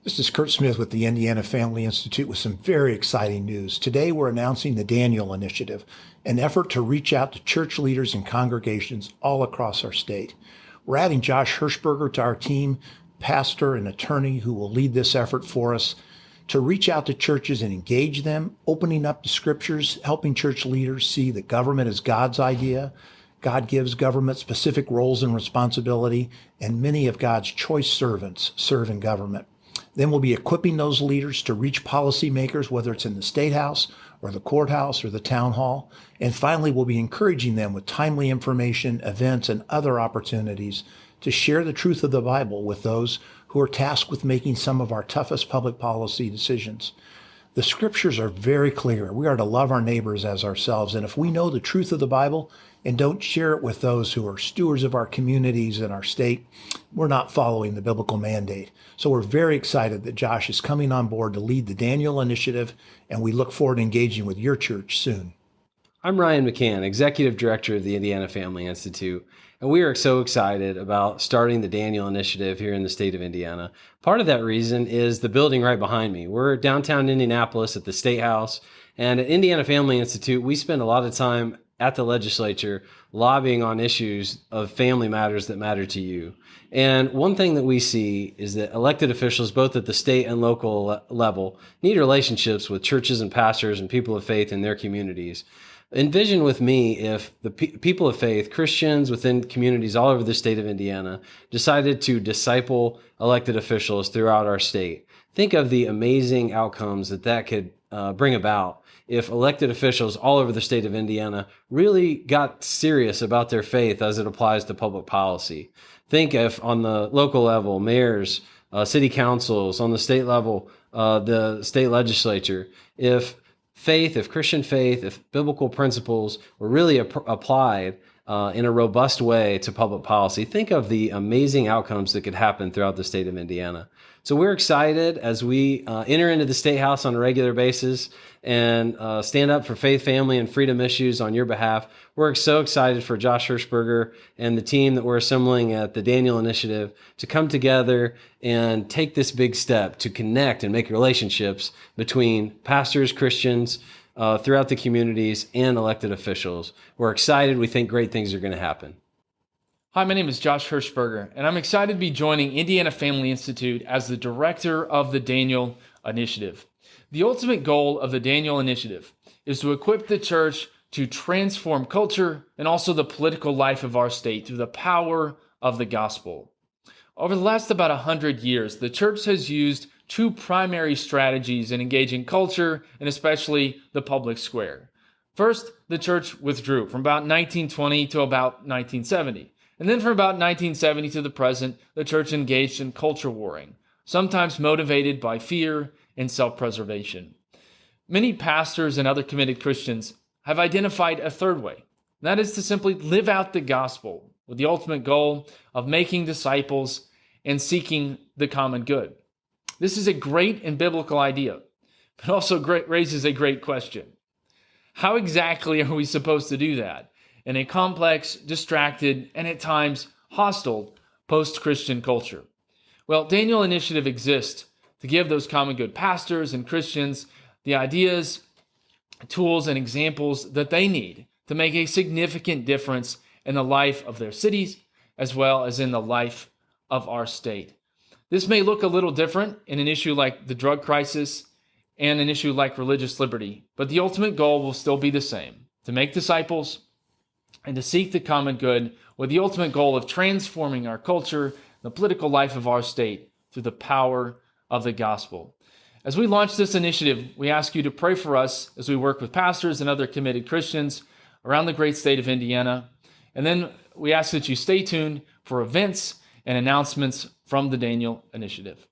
This is Kurt Smith with the Indiana Family Institute with some very exciting news. Today we're announcing the Daniel Initiative, an effort to reach out to church leaders and congregations all across our state. We're adding Josh Hirschberger to our team, pastor and attorney who will lead this effort for us to reach out to churches and engage them, opening up the scriptures, helping church leaders see that government is God's idea. God gives government specific roles and responsibility, and many of God's choice servants serve in government. Then we'll be equipping those leaders to reach policymakers, whether it's in the State House or the courthouse or the town hall. And finally, we'll be encouraging them with timely information, events, and other opportunities to share the truth of the Bible with those who are tasked with making some of our toughest public policy decisions. The scriptures are very clear. We are to love our neighbors as ourselves. And if we know the truth of the Bible and don't share it with those who are stewards of our communities and our state, we're not following the biblical mandate. So we're very excited that Josh is coming on board to lead the Daniel Initiative, and we look forward to engaging with your church soon. I'm Ryan McCann, Executive Director of the Indiana Family Institute, and we are so excited about starting the Daniel Initiative here in the state of Indiana. Part of that reason is the building right behind me. We're downtown Indianapolis at the State House, and at Indiana Family Institute, we spend a lot of time at the legislature lobbying on issues of family matters that matter to you. And one thing that we see is that elected officials, both at the state and local level, need relationships with churches and pastors and people of faith in their communities. Envision with me if the people of faith, Christians within communities all over the state of Indiana, decided to disciple elected officials throughout our state. Think of the amazing outcomes that could bring about if elected officials all over the state of Indiana really got serious about their faith as it applies to public policy. Think if on the local level, mayors, city councils, on the state level, the state legislature, if Christian faith, if biblical principles were really applied in a robust way to public policy, think of the amazing outcomes that could happen throughout the state of Indiana. So we're excited as we enter into the State House on a regular basis and stand up for faith, family, and freedom issues on your behalf. We're so excited for Josh Hirschberger and the team that we're assembling at the Daniel Initiative to come together and take this big step to connect and make relationships between pastors, Christians, throughout the communities and elected officials. We're excited. We think great things are going to happen. Hi, my name is Josh Hirschberger, and I'm excited to be joining Indiana Family Institute as the director of the Daniel Initiative. The ultimate goal of the Daniel Initiative is to equip the church to transform culture and also the political life of our state through the power of the gospel. Over the last about 100 years, the church has used two primary strategies in engaging culture and especially the public square. First, the church withdrew from about 1920 to about 1970. And then from about 1970 to the present, the church engaged in culture warring, sometimes motivated by fear and self-preservation. Many pastors and other committed Christians have identified a third way. That is to simply live out the gospel with the ultimate goal of making disciples and seeking the common good. This is a great and biblical idea, but also raises a great question. How exactly are we supposed to do that in a complex, distracted, and at times hostile post-Christian culture? Well, Daniel Initiative exists to give those common good pastors and Christians the ideas, tools, and examples that they need to make a significant difference in the life of their cities as well as in the life of our state. This may look a little different in an issue like the drug crisis and an issue like religious liberty, but the ultimate goal will still be the same: to make disciples and to seek the common good with the ultimate goal of transforming our culture, the political life of our state through the power of the gospel. As we launch this initiative, we ask you to pray for us as we work with pastors and other committed Christians around the great state of Indiana. And then we ask that you stay tuned for events and announcements from the Daniel Initiative.